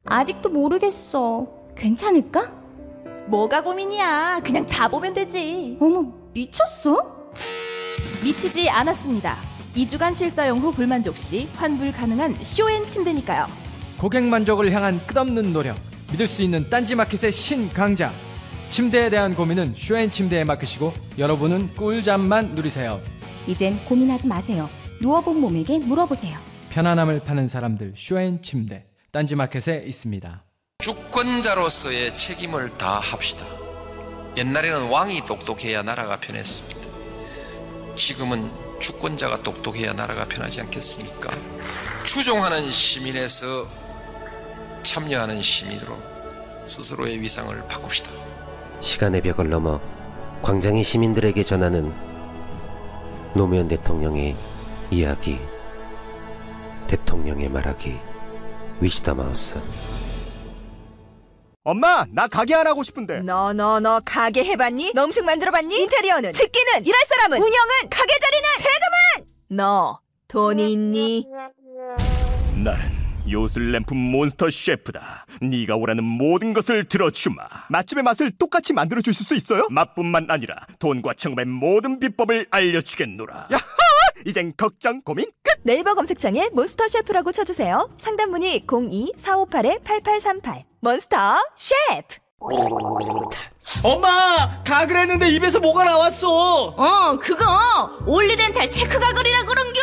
아직도 모르겠어. 괜찮을까? 뭐가 고민이야. 그냥 자보면 되지. 어머, 미쳤어? 미치지 않았습니다. 2주간 실사용 후 불만족 시 환불 가능한 쇼앤 침대니까요. 고객 만족을 향한 끝없는 노력, 믿을 수 있는 딴지마켓의 신강자. 침대에 대한 고민은 쇼앤 침대에 맡기시고 여러분은 꿀잠만 누리세요. 이젠 고민하지 마세요. 누워본 몸에게 물어보세요. 편안함을 파는 사람들, 쇼앤 침대. 딴지마켓에 있습니다. 주권자로서의 책임을 다합시다. 옛날에는 왕이 똑똑해야 나라가 편했습니다. 지금은 주권자가 똑똑해야 나라가 편하지 않겠습니까? 추종하는 시민에서 참여하는 시민으로 스스로의 위상을 바꿉시다. 시간의 벽을 넘어 광장이 시민들에게 전하는 노무현 대통령의 이야기, 대통령의 말하기, 위시다마우스. 엄마, 나 가게 안 하고 싶은데. 너 가게 해봤니? 너 음식 만들어봤니? 인테리어는? 집기는? 일할 사람은? 운영은? 가게 자리는? 세금은? 너 돈이 있니? 나는 요술램프 몬스터 셰프다. 네가 원하는 모든 것을 들어주마. 맛집의 맛을 똑같이 만들어주실 수 있어요? 맛뿐만 아니라 돈과 청음의 모든 비법을 알려주겠노라. 야하! 이젠 걱정 고민 끝! 네이버 검색창에 몬스터 셰프라고 쳐주세요. 상담 문의 02-458-8838. 몬스터 셰프. 엄마! 가글 했는데 입에서 뭐가 나왔어! 그거 올리덴탈 체크 가글이라 그런겨.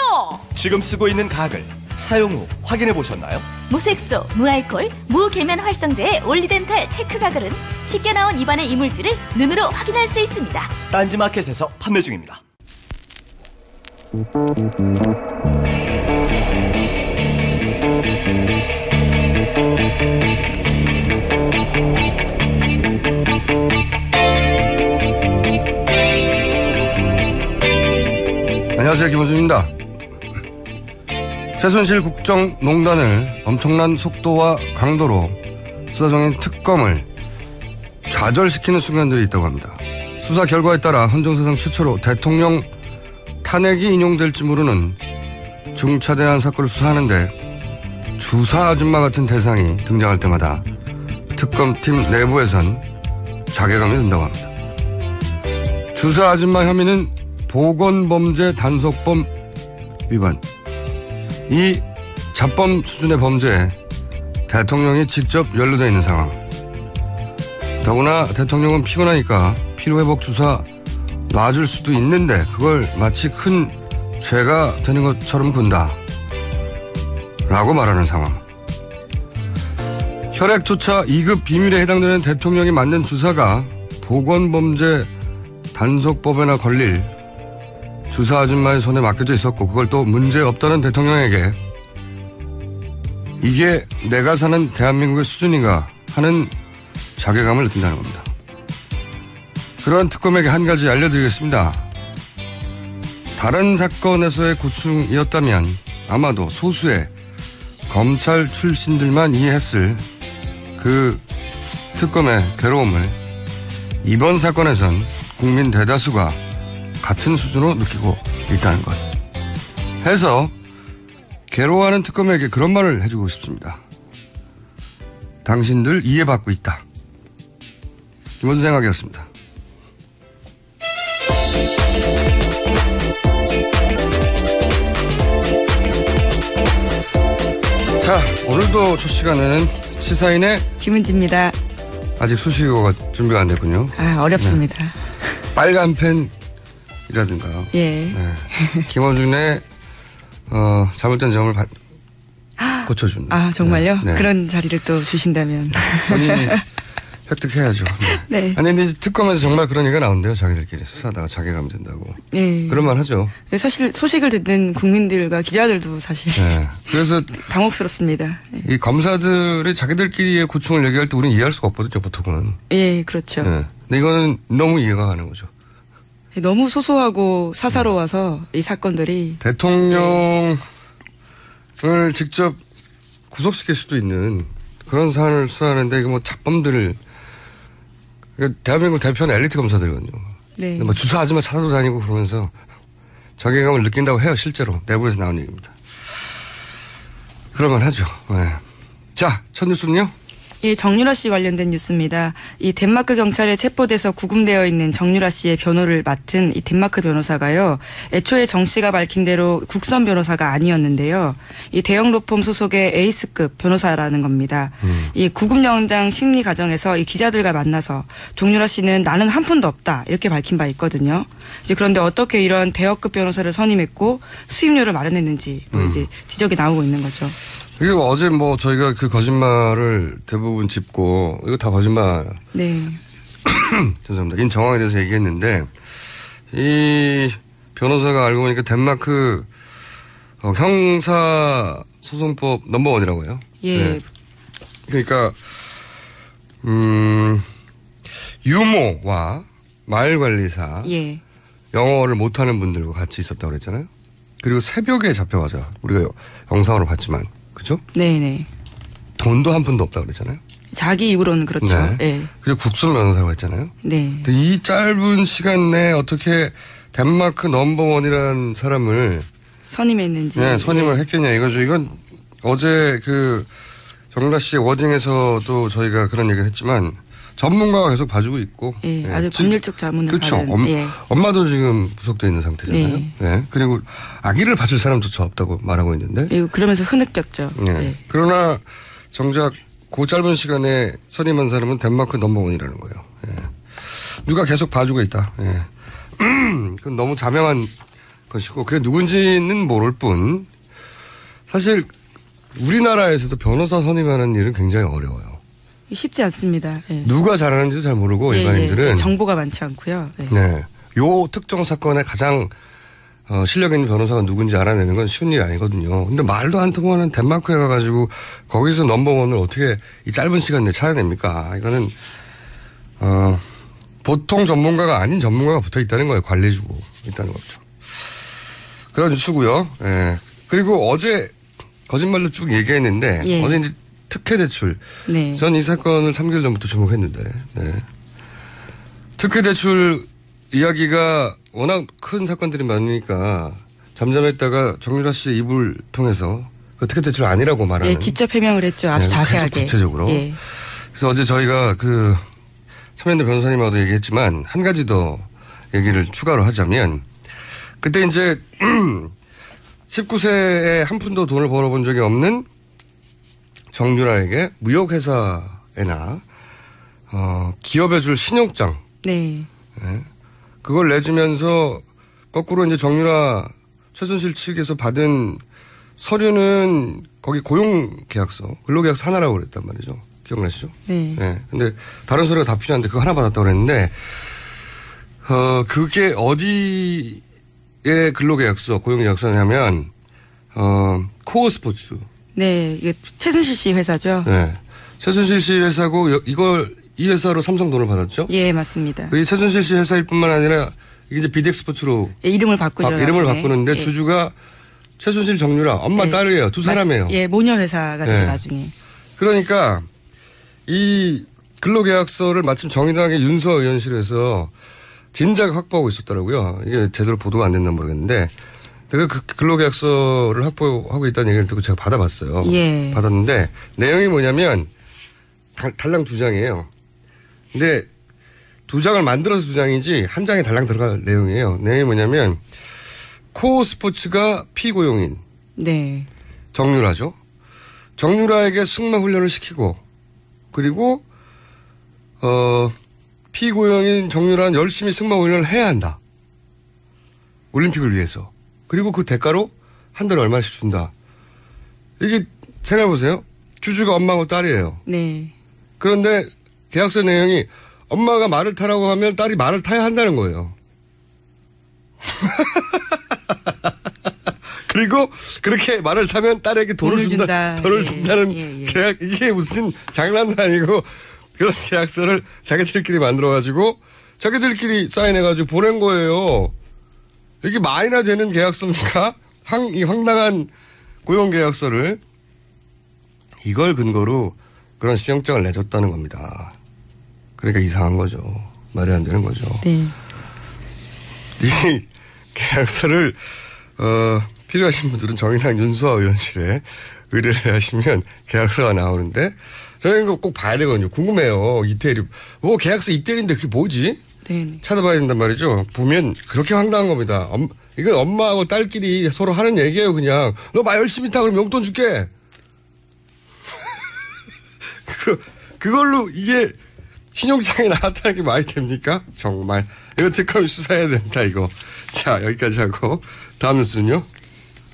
지금 쓰고 있는 가글 사용 후 확인해 보셨나요? 무색소, 무알콜, 무계면 활성제의 올리덴탈 체크 가글은 쉽게 나온 입안의 이물질을 눈으로 확인할 수 있습니다. 딴지마켓에서 판매 중입니다. 안녕하세요, 김원준입니다. 최순실 국정농단을 엄청난 속도와 강도로 수사중인 특검을 좌절시키는 순간들이 있다고 합니다. 수사 결과에 따라 헌정사상 최초로 대통령 탄핵이 인용될지 모르는 중차대한 사건을 수사하는데 주사 아줌마 같은 대상이 등장할 때마다 특검팀 내부에선 자괴감이 든다고 합니다. 주사 아줌마 혐의는 보건범죄 단속범 위반. 이 잡범 수준의 범죄에 대통령이 직접 연루되어 있는 상황. 더구나 대통령은 피곤하니까 피로회복 주사 놔줄 수도 있는데 그걸 마치 큰 죄가 되는 것처럼 군다 라고 말하는 상황. 혈액조차 2급 비밀에 해당되는 대통령이 맞는 주사가 보건범죄 단속법에나 걸릴 주사 아줌마의 손에 맡겨져 있었고 그걸 또 문제없다는 대통령에게 이게 내가 사는 대한민국의 수준인가 하는 자괴감을 느낀다는 겁니다. 그런 특검에게 한 가지 알려드리겠습니다. 다른 사건에서의 고충이었다면 아마도 소수의 검찰 출신들만 이해했을 그 특검의 괴로움을 이번 사건에선 국민 대다수가 같은 수준으로 느끼고 있다는 것 해서 괴로워하는 특검에게 그런 말을 해주고 싶습니다. 당신들 이해받고 있다. 김원준 생각이었습니다. 자, 오늘도 첫 시간에는 시사인의 김은지입니다. 아직 수식어가 준비가 안 됐군요. 어렵습니다. 네. 빨간 펜이라든가. 예. 네. 김원준의 잘못된 점을 고쳐주는. 정말요? 네. 그런 자리를 또 주신다면. 본인이 획득해야죠. 네. 아니, 근데 특검에서 정말 그런 얘기가 나온대요. 자기들끼리 수사하다가 자괴감 든다고. 예. 그런 말 하죠. 사실 소식을 듣는 국민들과 기자들도 사실. 네. 그래서. 당혹스럽습니다. 이 검사들이 자기들끼리의 고충을 얘기할 때 우리는 이해할 수가 없거든요, 보통은. 예, 그렇죠. 네. 근데 이거는 너무 이해가 가는 거죠. 너무 소소하고 사사로워서 이 사건들이. 대통령을 직접 구속시킬 수도 있는 그런 사안을 수사하는데 이거 뭐 잡범들을 대한민국 대표하는 엘리트 검사들이거든요. 네. 뭐 주사 아줌마 찾아도 다니고 그러면서 자괴감을 느낀다고 해요. 실제로 내부에서 나온 얘기입니다. 그런 걸 하죠. 네. 자, 첫 뉴스는요? 예, 정유라 씨 관련된 뉴스입니다. 이 덴마크 경찰에 체포돼서 구금되어 있는 정유라 씨의 변호를 맡은 이 덴마크 변호사가요. 애초에 정 씨가 밝힌 대로 국선 변호사가 아니었는데요. 이 대형 로펌 소속의 에이스급 변호사라는 겁니다. 이 구금영장 심리 과정에서 이 기자들과 만나서 정유라 씨는 나는 한 푼도 없다 이렇게 밝힌 바 있거든요. 이제 그런데 어떻게 이런 대여급 변호사를 선임했고 수임료를 마련했는지 이제 지적이 나오고 있는 거죠. 이게 어제 뭐 저희가 그 거짓말을 대부분 짚고 이거 다 거짓말. 네. 죄송합니다. 인 정황에 대해서 얘기했는데 이 변호사가 알고 보니까 덴마크 형사소송법 넘버원이라고 해요. 예. 네. 그러니까 유모와 마을관리사 예. 영어를 못하는 분들과 같이 있었다고 그랬잖아요. 그리고 새벽에 잡혀가자 우리가 영상으로 봤지만 그죠? 네네. 돈도 한 푼도 없다고 그랬잖아요. 자기 입으로는 그렇죠. 네. 네. 그리고 국선 변호사라고 했잖아요. 네. 근데 이 짧은 시간 내에 어떻게 덴마크 넘버원이라는 사람을 선임했는지. 네, 선임을 했겠냐 이거죠. 이건 어제 그 정유라 씨의 워딩에서도 저희가 그런 얘기를 했지만 전문가가 계속 봐주고 있고. 예, 아주 법률적 자문을 그렇죠. 받은. 예. 엄마도 지금 구속되어 있는 상태잖아요. 예. 네. 그리고 아기를 봐줄 사람조차 없다고 말하고 있는데. 예, 그러면서 흐느꼈죠. 네. 예. 그러나 정작 그 짧은 시간에 선임한 사람은 덴마크 넘버원이라는 거예요. 예. 누가 계속 봐주고 있다. 예. 그건 너무 자명한 것이고 그게 누군지는 모를 뿐 사실 우리나라에서도 변호사 선임하는 일은 굉장히 어려워요. 쉽지 않습니다. 예. 누가 잘하는지도 잘 모르고 예, 일반인들은. 예. 정보가 많지 않고요. 예. 네. 요 특정 사건에 가장 실력 있는 변호사가 누군지 알아내는 건 쉬운 일이 아니거든요. 근데 말도 안 통하는 덴마크에 가가지고 거기서 넘버원을 어떻게 이 짧은 시간 내에 찾아냅니까? 이거는 보통 전문가가 아닌 전문가가 붙어 있다는 거예요. 관리해주고 있다는 거죠. 그런 뉴스고요. 예. 그리고 어제 거짓말로 쭉 얘기했는데 예. 어제 이제 특혜 대출. 네. 전 이 사건을 3개월 전부터 주목했는데 네. 특혜 대출 이야기가 워낙 큰 사건들이 많으니까 잠잠했다가 정유라 씨의 입을 통해서 그 특혜 대출 아니라고 말하는. 예, 직접 해명을 했죠. 아주 네, 자세하게. 구체적으로. 예. 그래서 어제 저희가 그 참여연대 변호사님하고도 얘기했지만 한 가지 더 얘기를 추가로 하자면 그때 이제 19세에 한 푼도 돈을 벌어본 적이 없는 정유라에게 무역회사에나 기업에 줄 신용장. 네. 네. 그걸 내주면서 거꾸로 이제 정유라 최순실 측에서 받은 서류는 거기 고용계약서, 근로계약서 하나라고 그랬단 말이죠. 기억나시죠? 네. 네. 근데 다른 서류가 다 필요한데 그거 하나 받았다고 그랬는데 그게 어디에 근로계약서, 고용계약서냐면 코어 스포츠. 네, 이게 최순실 씨 회사죠. 네. 최순실 씨 회사고 이 회사로 삼성 돈을 받았죠? 예, 맞습니다. 이 최순실 씨 회사일 뿐만 아니라 이게 이제 비덱스포츠로 예, 이름을 바꾸죠. 이름을 나중에. 바꾸는데 예. 주주가 최순실 정유라 엄마 예. 딸이에요. 두 사람이에요. 예, 모녀 회사가 되죠, 예. 나중에. 그러니까 이 근로계약서를 마침 정의당의 윤수아 의원실에서 진작 확보하고 있었더라고요. 이게 제대로 보도가 안 됐나 모르겠는데 내가 그 근로계약서를 확보하고 있다는 얘기를 듣고 제가 받아봤어요. 예. 받았는데 내용이 뭐냐면 달랑 2장이에요. 근데 2장을 만들어서 2장이지 한 장에 달랑 들어갈 내용이에요. 내용이 뭐냐면 코어 스포츠가 피고용인 네. 정유라죠. 정유라에게 승마 훈련을 시키고 그리고 피고용인 정유라는 열심히 승마 훈련을 해야 한다. 올림픽을 위해서. 그리고 그 대가로 한 달에 얼마씩 준다. 이게 생각해보세요. 주주가 엄마하고 딸이에요. 네. 그런데 계약서 내용이 엄마가 말을 타라고 하면 딸이 말을 타야 한다는 거예요. 그리고 그렇게 말을 타면 딸에게 돈을 준다. 돈을 예. 준다는 계약. 이게 무슨 장난도 아니고 그런 계약서를 자기들끼리 만들어가지고 자기들끼리 사인해가지고 보낸 거예요. 이게 말이나 되는 계약서입니까? 이 황당한 고용계약서를 이걸 근거로 그런 시정장을 내줬다는 겁니다. 그러니까 이상한 거죠. 말이 안 되는 거죠. 네. 이 계약서를 필요하신 분들은 정의당 윤수아 의원실에 의뢰를 하시면 계약서가 나오는데 저는 이거 꼭 봐야 되거든요. 궁금해요. 이태리. 계약서 이태리인데 그게 뭐지? 네. 찾아봐야 된단 말이죠. 보면 그렇게 황당한 겁니다. 이건 엄마하고 딸끼리 서로 하는 얘기예요. 그냥 너 말 열심히 타 그럼 용돈 줄게. 그걸로 이게 신용장에 나왔다는 게 말이 됩니까? 정말 이거 특검이 수사해야 된다 이거. 자 여기까지 하고 다음 뉴스는요.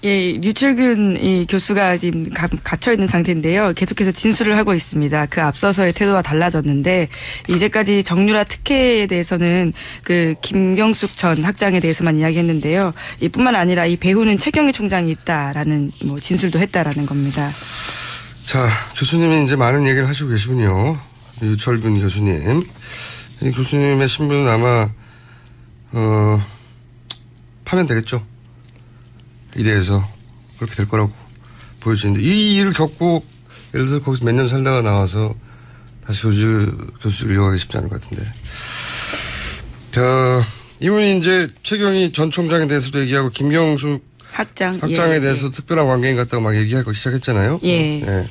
예, 류철균 이 교수가 지금 갇혀 있는 상태인데요. 계속해서 진술을 하고 있습니다. 그 앞서서의 태도가 달라졌는데 이제까지 정유라 특혜에 대해서는 그 김경숙 전 학장에 대해서만 이야기했는데요. 이뿐만 아니라 이 배후는 최경희 총장이 있다라는 진술도 했다라는 겁니다. 자, 교수님이 이제 많은 얘기를 하시고 계시군요. 유철균 교수님. 이 교수님의 신분은 아마 파면되겠죠. 이래서 그렇게 될 거라고 보여지는데 이 일을 겪고 예를 들어서 거기서 몇 년 살다가 나와서 다시 교수를 이어가기 쉽지 않을 것 같은데. 자, 이분이 이제 최경희 전 총장에 대해서도 얘기하고 김경숙 학장에 대해서 특별한 관계인 것 같다고 막 얘기하고 시작했잖아요. 예. 네.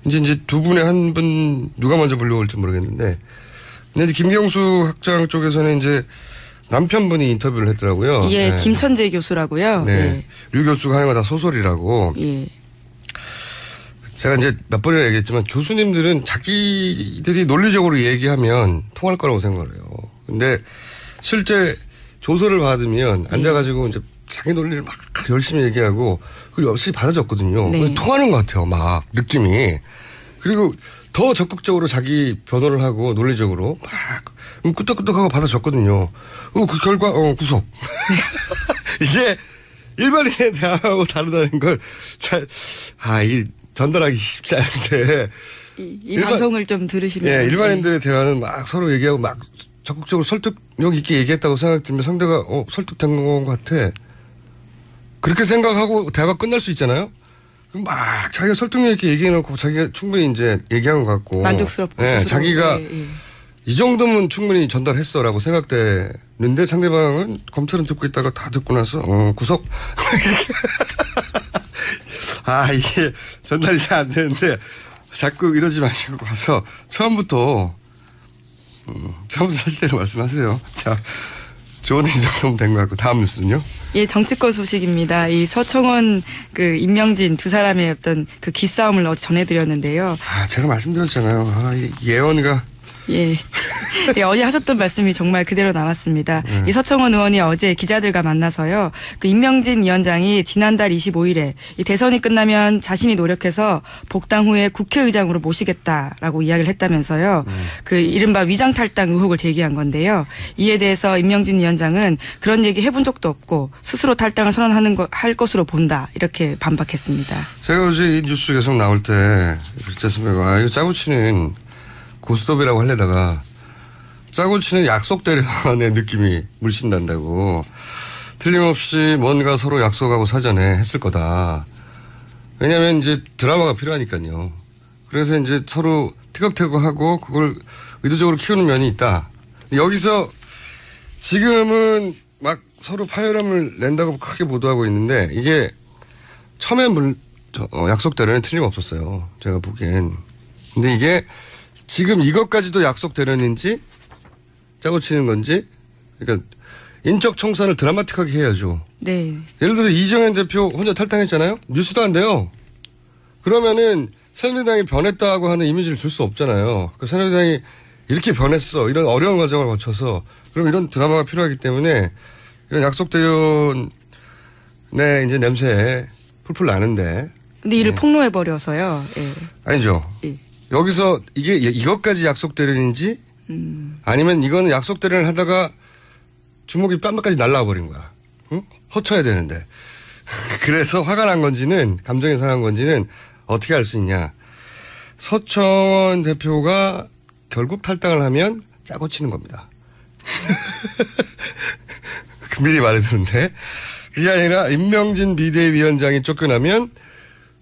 이제 두 분의 한 분 누가 먼저 불려올지 모르겠는데, 근데 이제 김경숙 학장 쪽에서는 이제 남편분이 인터뷰를 했더라고요. 예, 네. 김천재 교수라고요. 네. 예. 류 교수가 하는 거 다 소설이라고. 예. 제가 이제 몇 번이나 얘기했지만 교수님들은 자기들이 논리적으로 얘기하면 통할 거라고 생각을 해요. 근데 실제 조서를 받으면 앉아가지고 이제 자기 논리를 막 열심히 얘기하고 그리고 열심히 받아줬거든요. 네. 통하는 것 같아요. 막 느낌이. 그리고 더 적극적으로 자기 변호를 하고 논리적으로 막 끄떡끄떡하고 받아줬거든요. 그 결과 구속. 이게 일반인의 대화하고 다르다는 걸 이 전달하기 쉽지 않은데. 이 방송을 좀 들으시면. 예, 일반인들의 대화는 막 서로 얘기하고 막 적극적으로 설득력 있게 얘기했다고 생각들면 상대가 설득된 것 같아. 그렇게 생각하고 대화가 끝날 수 있잖아요. 막 자기가 설득력 있게 얘기해놓고 자기가 충분히 이제 얘기한 것 같고. 만족스럽고. 예, 자기가 이 정도면 충분히 전달했어라고 생각되는데 상대방은 검찰은 듣고 있다가 다 듣고 나서 구속. 이게 전달이 잘 안 되는데 자꾸 이러지 마시고 가서 처음부터 사실대로 말씀하세요. 자, 좋은 이 정도면 된 것 같고 다음 뉴스는요? 예, 정치권 소식입니다. 이 서청원 임명진 두 사람의 어떤 그 기싸움을 어제 전해드렸는데요. 제가 말씀드렸잖아요. 이 예언이가. 예. 예, 어제 하셨던 말씀이 정말 그대로 남았습니다. 이 서청원 의원이 어제 기자들과 만나서요. 그 임명진 위원장이 지난달 25일에 이 대선이 끝나면 자신이 노력해서 복당 후에 국회의장으로 모시겠다라고 이야기를 했다면서요. 그 이른바 위장탈당 의혹을 제기한 건데요. 이에 대해서 임명진 위원장은 그런 얘기 해본 적도 없고 스스로 탈당을 할 것으로 본다. 이렇게 반박했습니다. 제가 어제 이 뉴스 계속 나올 때 그랬지 않습니까? 이거 짜고치는 고스톱이라고 하려다가 짜고 치는 약속 대련의 느낌이 물씬 난다고. 틀림없이 뭔가 서로 약속하고 사전에 했을 거다. 왜냐하면 이제 드라마가 필요하니까요. 그래서 이제 서로 티격태격하고 그걸 의도적으로 키우는 면이 있다. 여기서 지금은 막 서로 파열음을 낸다고 크게 보도하고 있는데 이게 처음엔 약속 대련은 틀림없었어요. 제가 보기엔. 근데 이게 지금 이것까지도 약속 대련인지 짜고 치는 건지, 그러니까 인적 청산을 드라마틱하게 해야죠. 네. 예를 들어서 이정현 대표 혼자 탈당했잖아요. 뉴스도 안 돼요. 그러면은 새누리당이 변했다고 하는 이미지를 줄 수 없잖아요. 그 새누리당이 이렇게 변했어, 이런 어려운 과정을 거쳐서, 그럼 이런 드라마가 필요하기 때문에 이런 약속 대련의 이제 냄새 풀풀 나는데. 근데 이를 폭로해 버려서요. 예. 아니죠. 예. 여기서 이것까지 약속 대련인지 아니면 이거는 약속 대련을 하다가 주먹이 뺨까지 날라와 버린 거야. 응? 허쳐야 되는데. 그래서 화가 난 건지는 감정이 상한 건지는 어떻게 알 수 있냐. 서청원 대표가 결국 탈당을 하면 짜고 치는 겁니다. 미리 말해두는데 그게 아니라 임명진 비대위원장이 쫓겨나면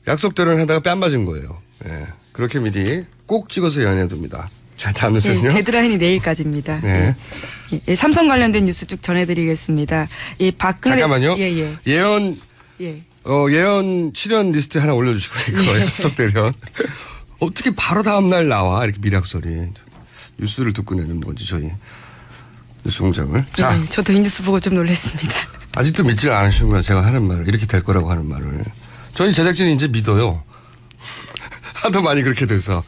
약속 대련을 하다가 뺨 맞은 거예요. 네. 그렇게 미리 꼭 찍어서 연해둡니다. 자, 다음 뉴스는요. 네, 데드라인이 내일까지입니다. 네. 삼성 관련된 뉴스 쭉 전해드리겠습니다. 이 박근혜. 잠깐만요. 예언. 예. 예언 출연 리스트에 하나 올려주시고 이거 약속되면 어떻게 바로 다음날 나와 이렇게 미락설이. 뉴스를 듣고 내는 건지 저희 뉴스 공장을. 자, 네, 저도 이 뉴스 보고 좀 놀랐습니다. 아직도 믿질 않으시는구나. 제가 하는 말을. 이렇게 될 거라고 하는 말을. 저희 제작진이 이제 믿어요. 하도 많이 그렇게 돼서.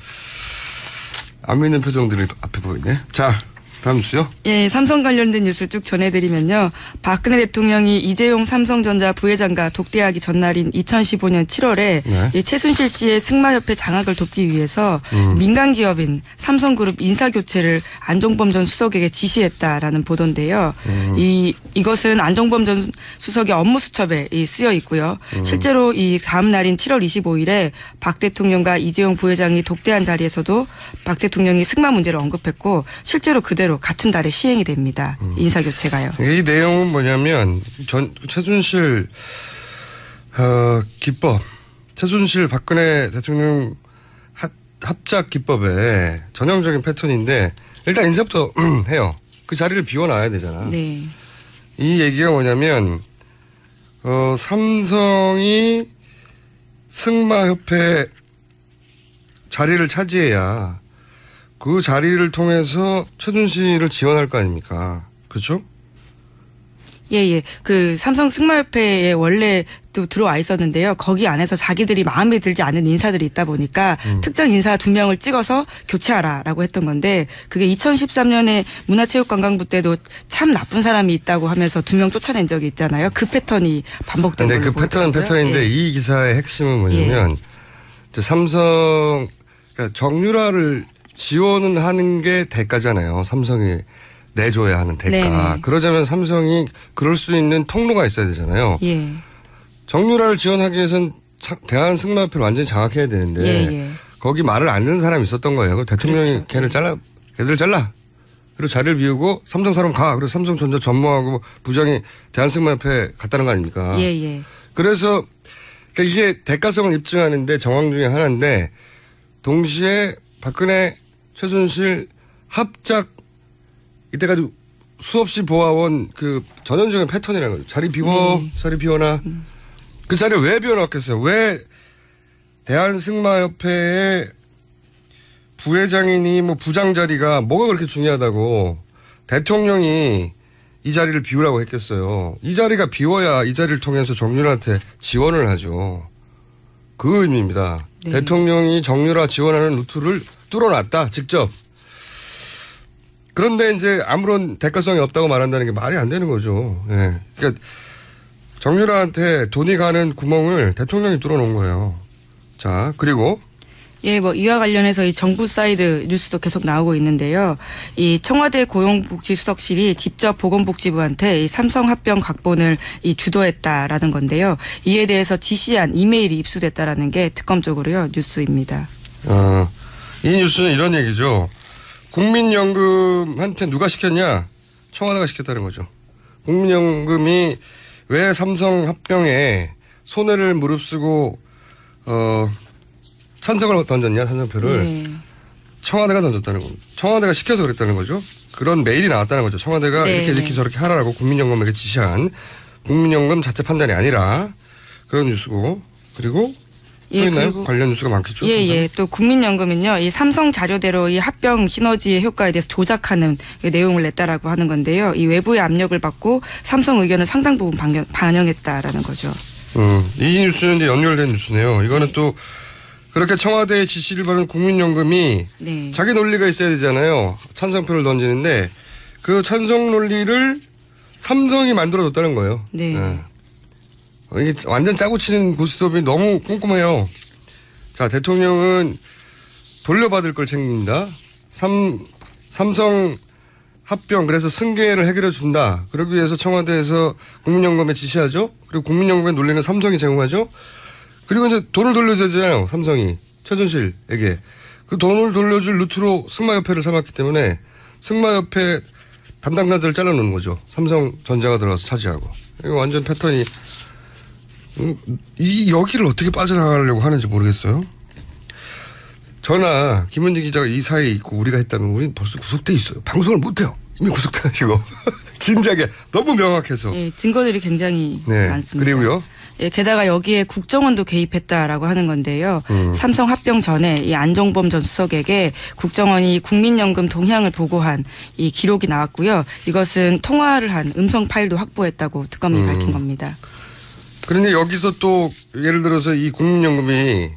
안 믿는 표정들이 앞에 보이네. 자, 다음 뉴스요? 예, 삼성 관련된 뉴스 쭉 전해드리면요. 박근혜 대통령이 이재용 삼성전자 부회장과 독대하기 전날인 2015년 7월에 네. 이 최순실 씨의 승마협회 장악을 돕기 위해서 민간 기업인 삼성그룹 인사교체를 안종범 전 수석에게 지시했다라는 보도인데요. 이것은 안종범 전 수석의 업무 수첩에 쓰여 있고요. 실제로 이 다음 날인 7월 25일에 박 대통령과 이재용 부회장이 독대한 자리에서도 박 대통령이 승마 문제를 언급했고 실제로 그대로 같은 달에 시행이 됩니다. 인사교체가요. 이 내용은 뭐냐면 최순실 기법, 최순실 박근혜 대통령 합작 기법의 전형적인 패턴인데 일단 인사부터 해요. 그 자리를 비워놔야 되잖아. 네. 이 얘기가 뭐냐면 삼성이 승마협회 자리를 차지해야 그 자리를 통해서 최순실을 지원할 거 아닙니까? 그렇죠? 예. 그 삼성 승마협회에 원래 또 들어와 있었는데요. 거기 안에서 자기들이 마음에 들지 않는 인사들이 있다 보니까 특정 인사 2명을 찍어서 교체하라라고 했던 건데 그게 2013년에 문화체육관광부 때도 참 나쁜 사람이 있다고 하면서 2명 쫓아낸 적이 있잖아요. 그 패턴이 반복된 걸로 그 패턴인데 예. 이 기사의 핵심은 뭐냐면 삼성 그러니까 정유라를 지원은 하는 게 대가잖아요. 삼성이 내줘야 하는 대가. 네네. 그러자면 삼성이 그럴 수 있는 통로가 있어야 되잖아요. 예. 정유라를 지원하기 위해서는 대한승마협회를 완전히 장악해야 되는데 예. 거기 말을 안 듣는 사람이 있었던 거예요. 대통령이 그렇죠. 걔들 잘라. 그리고 자리를 비우고 삼성 사람 가. 그리고 삼성전자 전무하고 부장이 대한승마협회 갔다는 거 아닙니까? 예. 그래서 그러니까 이게 대가성을 입증하는데 정황 중에 하나인데 동시에 박근혜 최순실 합작 이때까지 수없이 보아온 그 전형적인 패턴이라는 거죠. 자리 비워, 네. 자리 비워놔. 그 자리를 왜 비워놨겠어요? 왜 대한승마협회의 부회장이니 뭐 부장 자리가 뭐가 그렇게 중요하다고 대통령이 이 자리를 비우라고 했겠어요. 이 자리가 비워야 이 자리를 통해서 정유라한테 지원을 하죠. 그 의미입니다. 네. 대통령이 정유라 지원하는 루트를 뚫어놨다, 직접. 그런데 이제 아무런 대가성이 없다고 말한다는 게 말이 안 되는 거죠. 예. 그러니까 정유라한테 돈이 가는 구멍을 대통령이 뚫어놓은 거예요. 자, 그리고 예, 뭐 이와 관련해서 이 정부 사이드 뉴스도 계속 나오고 있는데요. 이 청와대 고용복지수석실이 직접 보건복지부한테 이 삼성 합병 각본을 주도했다라는 건데요. 이에 대해서 지시한 이메일이 입수됐다라는 게 특검적으로요 뉴스입니다. 이 뉴스는 이런 얘기죠. 국민연금한테 누가 시켰냐? 청와대가 시켰다는 거죠. 국민연금이 왜 삼성 합병에 손해를 무릅쓰고 찬성을 던졌냐, 찬성표를. 네. 청와대가 던졌다는 겁니다. 청와대가 시켜서 그랬다는 거죠. 그런 메일이 나왔다는 거죠. 청와대가 네. 이렇게 저렇게 하라고 국민연금에게 지시한 국민연금 자체 판단이 아니라 그런 뉴스고. 그리고 또 있나요? 관련 뉴스가 많겠죠. 예. 또 국민연금은요, 이 삼성 자료대로 이 합병 시너지의 효과에 대해서 조작하는 내용을 냈다라고 하는 건데요. 이 외부의 압력을 받고 삼성 의견을 상당 부분 반영했다라는 거죠. 이 뉴스는 이제 연결된 뉴스네요. 이거는 또 그렇게 청와대의 지시를 받은 국민연금이 네. 자기 논리가 있어야 되잖아요. 찬성표를 던지는데 그 찬성 논리를 삼성이 만들어줬다는 거예요. 네. 이게 완전 짜고 치는 고스톱이 너무 꼼꼼해요. 자, 대통령은 돌려받을 걸 챙깁니다. 삼성 합병, 그래서 승계를 해결해 준다. 그러기 위해서 청와대에서 국민연금에 지시하죠. 그리고 국민연금의 논리는 삼성이 제공하죠. 그리고 이제 돈을 돌려줘야 되잖아요. 삼성이. 최순실에게. 그 돈을 돌려줄 루트로 승마협회를 삼았기 때문에 승마협회 담당자들을 잘라놓는 거죠. 삼성전자가 들어가서 차지하고. 이거 완전 패턴이. 이 여기를 어떻게 빠져나가려고 하는지 모르겠어요. 저나 김은지 기자가 이 사이에 있고 우리가 했다면 우리는 벌써 구속돼 있어요. 방송을 못해요. 이미 구속돼가지고. 진작에 너무 명확해서. 네, 증거들이 굉장히 많습니다. 그리고요. 예, 게다가 여기에 국정원도 개입했다라고 하는 건데요. 삼성 합병 전에 이 안종범 전 수석에게 국정원이 국민연금 동향을 보고한 이 기록이 나왔고요. 이것은 통화를 한 음성 파일도 확보했다고 특검이 밝힌 겁니다. 그런데 여기서 또 예를 들어서 이 국민연금이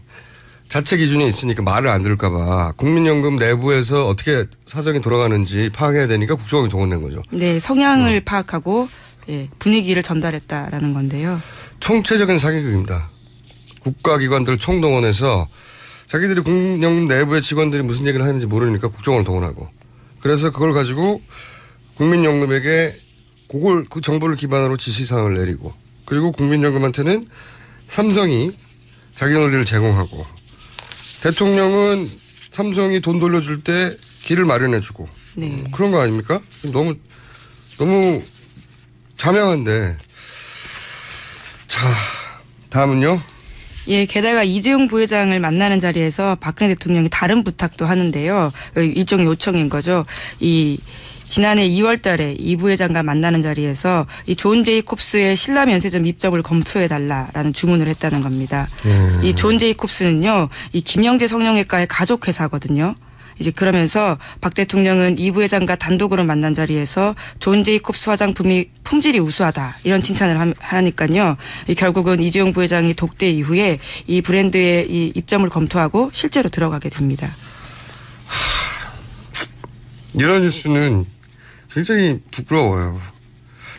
자체 기준이 있으니까 말을 안 들을까 봐 국민연금 내부에서 어떻게 사정이 돌아가는지 파악해야 되니까 국정원이 동원된 거죠. 네. 성향을 파악하고 예, 분위기를 전달했다라는 건데요. 총체적인 사기극입니다. 국가기관들을 총동원해서 자기들이 국민연금 내부의 직원들이 무슨 얘기를 하는지 모르니까 국정원을 동원하고 그래서 그걸 가지고 국민연금에게 그 정보를 기반으로 지시사항을 내리고 그리고 국민연금한테는 삼성이 자기 논리를 제공하고 대통령은 삼성이 돈 돌려줄 때 길을 마련해주고 네. 그런 거 아닙니까? 너무 자명한데. 자, 다음은요. 예, 게다가 이재용 부회장을 만나는 자리에서 박근혜 대통령이 다른 부탁도 하는데요. 일종의 요청인 거죠. 지난해 2월 달에 이 부회장과 만나는 자리에서 이 존 제이콥스의 신라 면세점 입점을 검토해달라라는 주문을 했다는 겁니다. 이 존 제이콥스는요, 이 김영재 성형외과의 가족 회사거든요. 이제 그러면서 박 대통령은 이 부회장과 단독으로 만난 자리에서 존 제이콥스 화장품이 품질이 우수하다 이런 칭찬을 하니까요. 결국은 이재용 부회장이 독대 이후에 이 브랜드의 이 입점을 검토하고 실제로 들어가게 됩니다. 이런 뉴스는 굉장히 부끄러워요.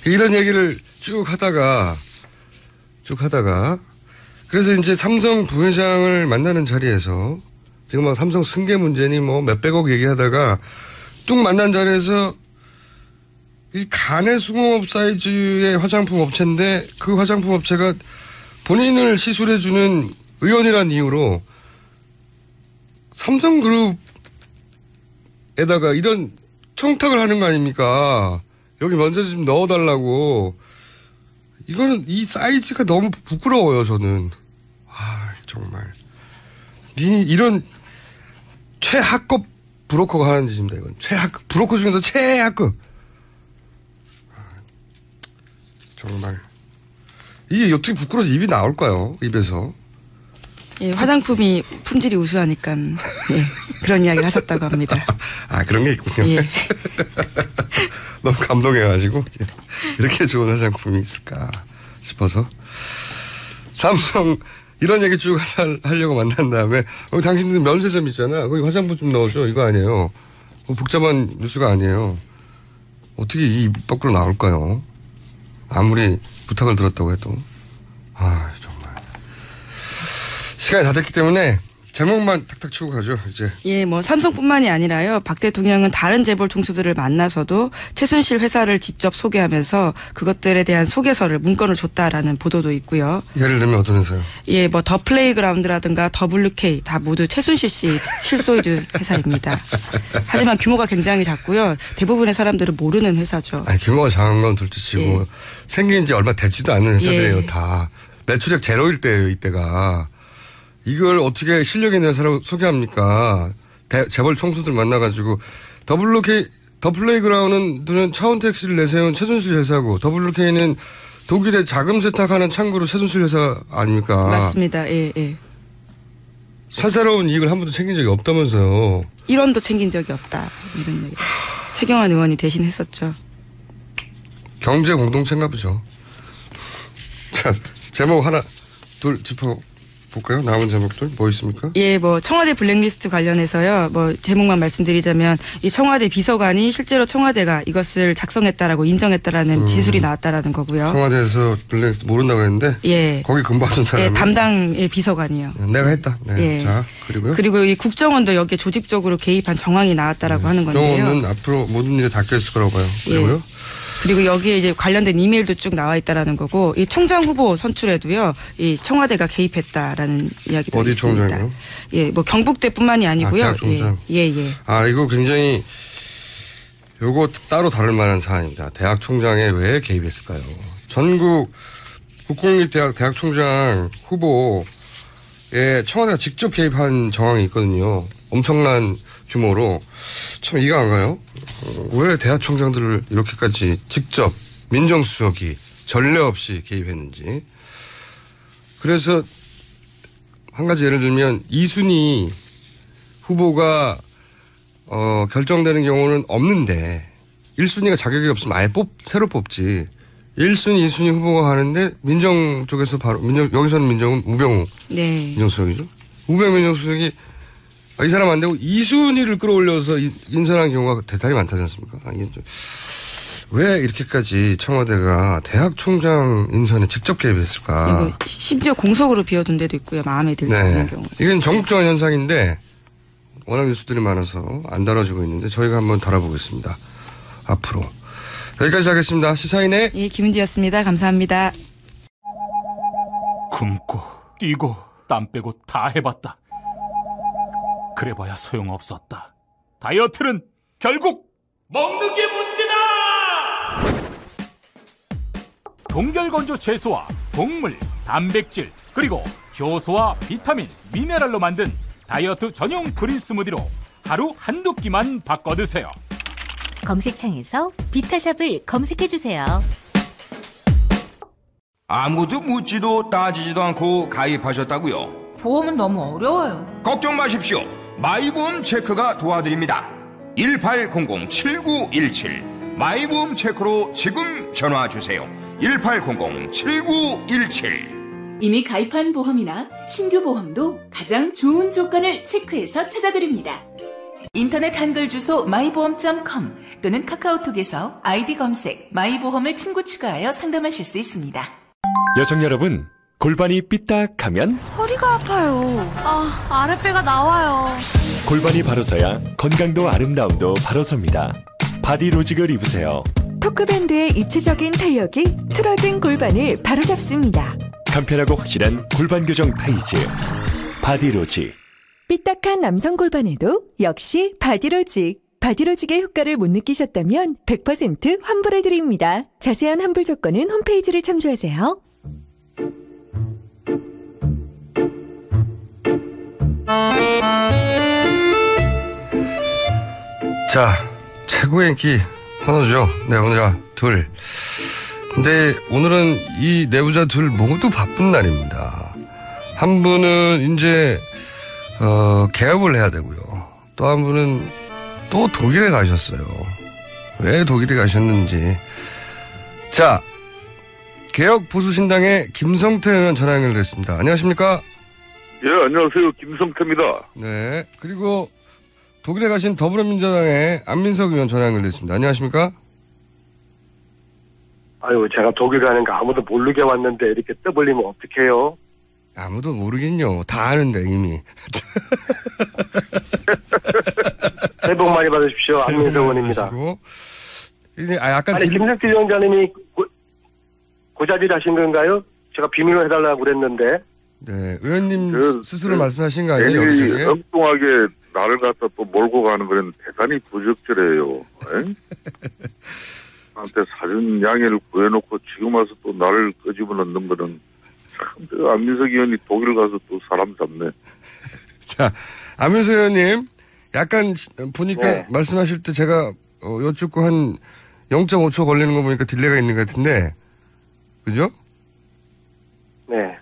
이런 얘기를 쭉 하다가 그래서 이제 삼성 부회장을 만나는 자리에서 지금 막 삼성 승계 문제니 뭐 몇백억 얘기하다가 뚝 만난 자리에서 이 간의 수공업 사이즈의 화장품 업체인데 그 화장품 업체가 본인을 시술해주는 의원이라는 이유로 삼성그룹에다가 이런 청탁을 하는 거 아닙니까? 여기 먼저 좀 넣어달라고. 이거는 이 사이즈가 너무 부끄러워요, 저는. 아, 정말. 이런 최하급 브로커가 하는 짓입니다, 이건. 브로커 중에서 최하급. 정말. 이게 어떻게 부끄러워서 입이 나올까요? 입에서. 예, 화장품이 품질이 우수하니까 예, 그런 이야기를 하셨다고 합니다. 아, 그런 게 있군요. 예. 너무 감동해가지고 이렇게 좋은 화장품이 있을까 싶어서. 삼성 이런 얘기 쭉 하려고 만난 다음에 당신들 면세점 있잖아. 거기 화장품 좀 넣어줘. 이거 아니에요. 복잡한 뉴스가 아니에요. 어떻게 이 입 밖으로 나올까요? 아무리 부탁을 들었다고 해도. 아, 정말. 시간이 다 됐기 때문에 제목만 탁탁 치고 가죠, 이제. 예, 뭐 삼성뿐만이 아니라요. 박 대통령은 다른 재벌 총수들을 만나서도 최순실 회사를 직접 소개하면서 그것들에 대한 소개서를 문건을 줬다라는 보도도 있고요. 예를 들면 어떤 회사요? 예, 뭐 더 플레이그라운드라든가 WK 다 모두 최순실 씨 실소유주 회사입니다. 하지만 규모가 굉장히 작고요. 대부분의 사람들은 모르는 회사죠. 아니, 규모가 작은 건 둘째치고 예. 생긴 지 얼마 되지도 않은 회사들이에요, 예. 다. 매출액 제로일 때예요, 이때가. 이걸 어떻게 실력 있는 회사라고 소개합니까? 재벌 총수들 만나가지고 더 플레이그라운드는 차원택 씨를 내세운 최순실 회사고 WK는 독일에 자금 세탁하는 창구로 최순실 회사 아닙니까? 맞습니다. 예, 예. 사사로운 이익을 한 번도 챙긴 적이 없다면서요. 1원도 챙긴 적이 없다. 이런 얘기. 최경환 의원이 대신 했었죠. 경제 공동체인가 보죠. 자, 제목 하나 둘 짚어볼까요? 남은 제목들 뭐 있습니까? 예, 뭐 청와대 블랙리스트 관련해서요. 뭐 제목만 말씀드리자면 이 청와대 비서관이 실제로 청와대가 이것을 작성했다라고 인정했다라는 진술이 나왔다라는 거고요. 청와대에서 블랙리스트 모른다고 했는데 예. 거기 근무하던 사람이 예, 담당 비서관이요. 내가 했다. 네. 예. 자, 그리고요. 그리고 이 국정원도 여기에 조직적으로 개입한 정황이 나왔다라고 하는 건데요. 국정원은 앞으로 모든 일에 닦여 있을 거라고 봐요. 그리고요. 예. 그리고 여기에 이제 관련된 이메일도 쭉 나와 있다라는 거고 이 총장 후보 선출에도요 이 청와대가 개입했다라는 이야기도 어디 있습니다. 총장이요? 예, 뭐 경북대뿐만이 아니고요. 대학 총장. 예. 아, 이거 굉장히 요거 따로 다룰 만한 사안입니다. 대학 총장에 왜 개입했을까요? 전국 국공립대학 대학 총장 후보에 청와대가 직접 개입한 정황이 있거든요. 엄청난 규모로. 참 이해가 안 가요. 왜 대학 총장들을 이렇게까지 직접 민정수석이 전례 없이 개입했는지. 그래서 한 가지 예를 들면 이순희 후보가 결정되는 경우는 없는데 1순위가 자격이 없으면 아예 새로 뽑지. 1순위, 2순위 후보가 가는데 민정 쪽에서 바로 여기서는 민정은 우병우 네. 민정수석이죠. 우병우 민정수석이 이 사람 안 되고 2순위를 끌어올려서 인선한 경우가 대단히 많다지 않습니까? 왜 이렇게까지 청와대가 대학 총장 인선에 직접 개입했을까? 심지어 공석으로 비워둔 데도 있고요. 마음에 들지 않는 경우. 이건 전국적인 현상인데 워낙 뉴스들이 많아서 안 다뤄지고 있는데 저희가 한번 다뤄보겠습니다. 앞으로. 여기까지 하겠습니다. 시사인의 예, 김은지였습니다. 감사합니다. 굶고 뛰고 땀 빼고 다 해봤다. 그래봐야 소용없었다. 다이어트는 결국 먹는 게 문제다! 동결건조 채소와 곡물, 단백질, 그리고 효소와 비타민, 미네랄로 만든 다이어트 전용 그린 스무디로 하루 한두 끼만 바꿔 드세요. 검색창에서 비타샵을 검색해주세요. 아무도 묻지도 따지지도 않고 가입하셨다고요? 보험은 너무 어려워요. 걱정 마십시오. 마이보험 체크가 도와드립니다. 1800-7917 마이보험 체크로 지금 전화주세요. 1800-7917 이미 가입한 보험이나 신규 보험도 가장 좋은 조건을 체크해서 찾아드립니다. 인터넷 한글 주소 마이보험.com 또는 카카오톡에서 아이디 검색 마이보험을 친구 추가하여 상담하실 수 있습니다. 여성 여러분, 골반이 삐딱하면 허리가 아파요. 아랫배가 나와요. 골반이 바로 서야 건강도 아름다움도 바로 섭니다. 바디로직을 입으세요. 토크밴드의 입체적인 탄력이 틀어진 골반을 바로잡습니다. 간편하고 확실한 골반 교정 타이즈 바디로직. 삐딱한 남성 골반에도 역시 바디로직. 바디로직의 효과를 못 느끼셨다면 100% 환불해드립니다. 자세한 환불 조건은 홈페이지를 참조하세요. 자, 최고의 인기 코너죠. 내부자 둘. 근데 오늘은 이 내부자 둘 모두 바쁜 날입니다. 한 분은 이제 개업을 해야 되고요. 또 한 분은 또 독일에 가셨어요. 왜 독일에 가셨는지. 자, 개혁보수신당의 김성태 의원 전화 연결됐습니다. 안녕하십니까? 예, 안녕하세요. 김성태입니다. 네. 그리고 독일에 가신 더불어민주당의 안민석 의원 전화 연결됐습니다. 안녕하십니까? 아유, 제가 독일 가는 거 아무도 모르게 왔는데 이렇게 떠벌리면 어떡해요? 아무도 모르겠요. 다 아는데 이미. 새해 복 많이 받으십시오. 안민석 의원입니다. 이제 약간 아니, 김성태 위원장님이 고자질 하신 건가요? 제가 비밀로 해달라고 그랬는데. 네, 의원님 스스로 말씀하신 거 아니에요? 괜히 엉뚱하게 나를 갖다 또 몰고 가는 거는 대단히 부적절해요. 한테 사전 양해를 구해놓고 지금 와서 또 나를 끄집어 넣는 거는 참, 안민석 의원이 독일 가서 또 사람 잡네. 자, 안민석 의원님, 약간 보니까 말씀하실 때 제가 여쭙고 한 0.5초 걸리는 거 보니까 딜레이가 있는 것 같은데, 그죠? 네.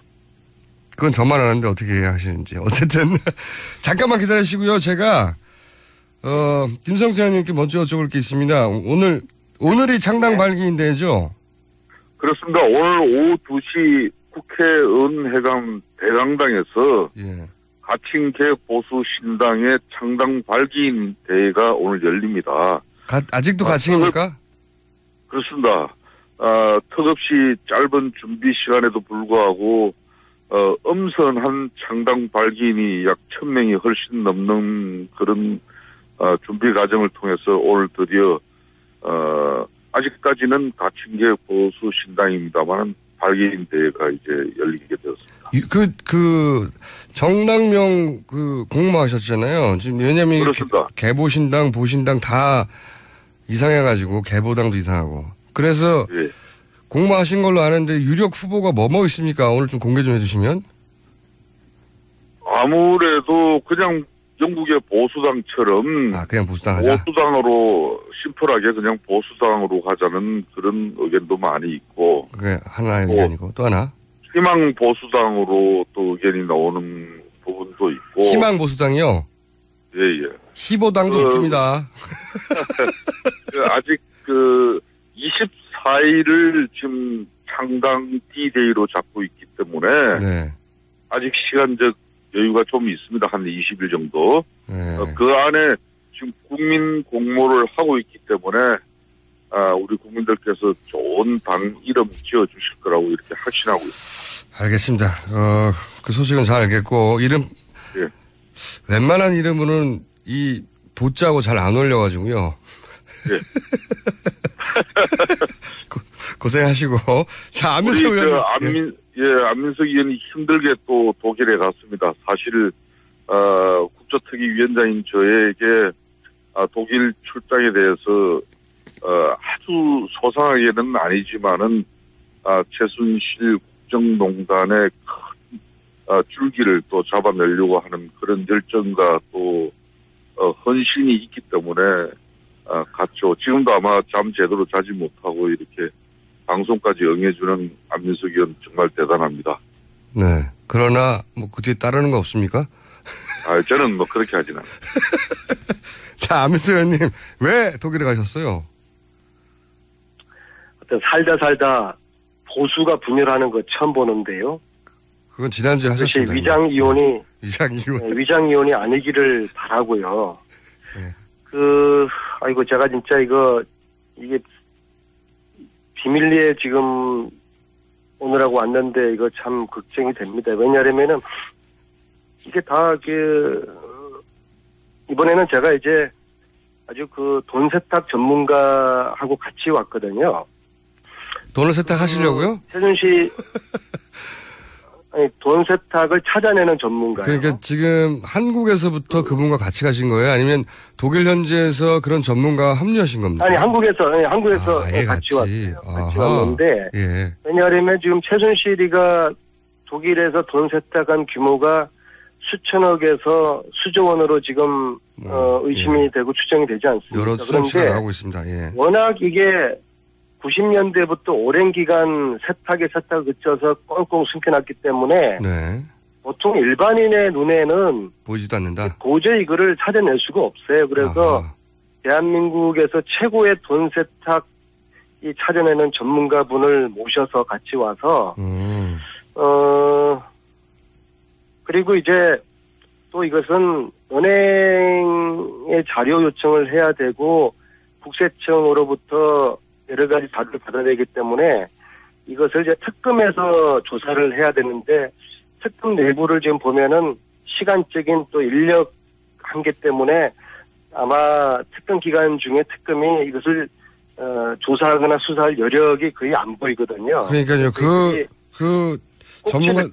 그건 저만 아는데 어떻게 하시는지. 어쨌든 잠깐만 기다리시고요. 제가 김성태 의원님께 먼저 여쭤볼 게 있습니다. 오늘이 창당 발기인데죠? 그렇습니다. 오늘 오후 2시 국회의원회관 대강당에서 가칭개혁보수신당의 창당 발기인 대회가 오늘 열립니다. 아직도 가칭입니까? 그렇습니다. 턱없이 짧은 준비 시간에도 불구하고 엄선한 창당 발기인이 약 1000명이 훨씬 넘는 그런 준비 과정을 통해서 오늘 드디어 아직까지는 가칭개혁보수신당입니다만 발기인 대회가 이제 열리게 되었습니다. 정당명 공모하셨잖아요. 지금 왜냐면 그렇습니다. 개보신당, 보신당 다 이상해가지고 개보당도 이상하고. 그래서 공모하신 걸로 아는데 유력 후보가 뭐 있습니까? 오늘 좀 공개 좀 해주시면. 아무래도 그냥 영국의 보수당처럼 그냥 보수당 하자. 보수당으로 심플하게 그냥 보수당으로 가자는 그런 의견도 많이 있고. 그게 하나의 의견이고 또 하나. 희망 보수당으로 또 의견이 나오는 부분도 있고. 희망 보수당이요? 예. 희보당도 웃깁니다. 아직 24일을 지금 창당 D-Day로 잡고 있기 때문에. 네. 아직 시간적 여유가 좀 있습니다. 한 20일 정도. 네. 그 안에 지금 국민 공모를 하고 있기 때문에 우리 국민들께서 좋은 당 이름 지어주실 거라고 이렇게 확신하고 있습니다. 알겠습니다. 그 소식은 잘 알겠고 이름 예. 웬만한 이름으로는 이 보자고 잘 안 올려가지고요. 예. 고생하시고 자 안민석 의원님. 안민석 의원이 힘들게 또 독일에 갔습니다. 사실 국조특위위원장인 저에게 독일 출장에 대해서 아주 소상하게는 아니지만은 최순실 국정농단의 큰 줄기를 또 잡아내려고 하는 그런 열정과 또 헌신이 있기 때문에 갔죠. 지금도 아마 잠 제대로 자지 못하고 이렇게 방송까지 응해주는 안민석 의원 정말 대단합니다. 네. 그러나 뭐 그 뒤에 따르는 거 없습니까? 저는 뭐 그렇게 하진 않아요. 자, 안민석 의원님 왜 독일에 가셨어요? 어떤 살다 보수가 분열하는 거 처음 보는데요. 그건 지난주에 하셨습니다. 위장이혼이 아니기를 바라고요. 네. 아이고 제가 진짜 이게 비밀리에 지금 오느라고 왔는데 이거 참 걱정이 됩니다. 왜냐하면은 이게 다 이번에는 제가 이제 아주 돈 세탁 전문가하고 같이 왔거든요. 돈을 세탁하시려고요? 최순실 돈 세탁을 찾아내는 전문가예요. 그러니까 지금 한국에서부터 그분과 같이 가신 거예요? 아니면 독일 현지에서 그런 전문가와 합류하신 겁니까? 아니 한국에서 같이 왔어요. 같이 왔는데 예. 왜냐하면 지금 최순실이가 독일에서 돈 세탁한 규모가 수천억에서 수조 원으로 지금 의심이 되고 추정이 되지 않습니다. 여러 수치가 나오고 있습니다. 예. 워낙 이게 90년대부터 오랜 기간 세탁에 그쳐서 꽁꽁 숨겨놨기 때문에 네. 보통 일반인의 눈에는 보이지도 않는다. 도저히 이거를 찾아낼 수가 없어요. 그래서 대한민국에서 최고의 돈 세탁 찾아내는 전문가분을 모셔서 같이 와서 그리고 이제 또 이것은 은행에 자료 요청을 해야 되고 국세청으로부터 여러 가지 자료를 받아야 되기 때문에 이것을 이제 특검에서 조사를 해야 되는데 특검 내부를 지금 보면은 시간적인 또 인력 한계 때문에 아마 특검 기간 중에 특검이 이것을 조사하거나 수사할 여력이 거의 안 보이거든요. 그러니까요. 꼭지를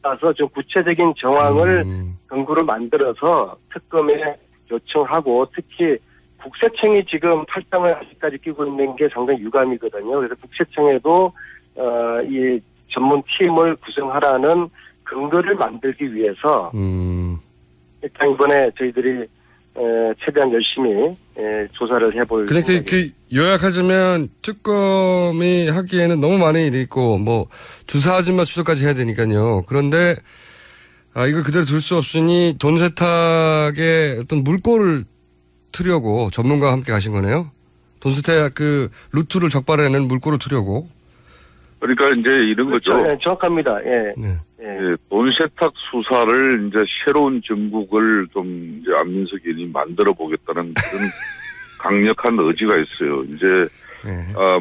따서 좀 구체적인 정황을 근거로 만들어서 특검에 요청하고 특히 국세청이 지금 탈당을 아직까지 끼고 있는 게 상당히 유감이거든요. 그래서 국세청에도 이 전문 팀을 구성하라는 근거를 만들기 위해서 일단 이번에 저희들이 최대한 열심히 조사를 해볼. 그러니까 요약하자면 특검이 하기에는 너무 많은 일이 있고 뭐 주사 아줌마 추적까지 해야 되니까요. 그런데 이걸 그대로 둘 수 없으니 돈 세탁의 어떤 물꼬를 트려고 전문가와 함께 가신 거네요. 돈 세탁 루트를 적발해내는 물꼬를 트려고. 그러니까 이제 이런 거죠. 네, 정확합니다. 예. 네. 예, 돈 세탁 수사를 이제 새로운 전국을 좀 이제 안민석 의원이 만들어 보겠다는 그런 강력한 의지가 있어요. 이제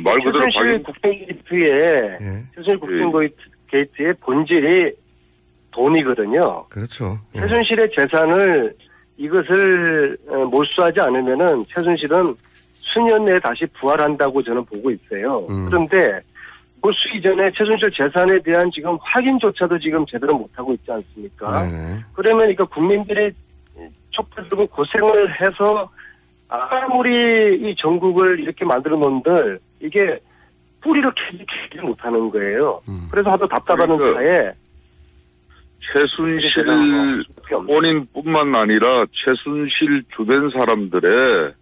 말 그대로 최순실 국정게이트의 최순실 국정게이트의 본질이 돈이거든요. 그렇죠. 예. 최순실의 재산을 이것을 몰수하지 않으면은 최순실은 수년 내에 다시 부활한다고 저는 보고 있어요. 그런데 몰수 이전에 최순실 재산에 대한 지금 확인조차도 지금 제대로 못하고 있지 않습니까? 네네. 그러면 이거 국민들이 촛불 들고 고생을 해서 아무리 이 전국을 이렇게 만들어 놓은들 이게 뿌리를 캐지 못하는 거예요. 그래서 하도 답답하는 차에 최순실 본인뿐만 아니라 최순실 주변 사람들의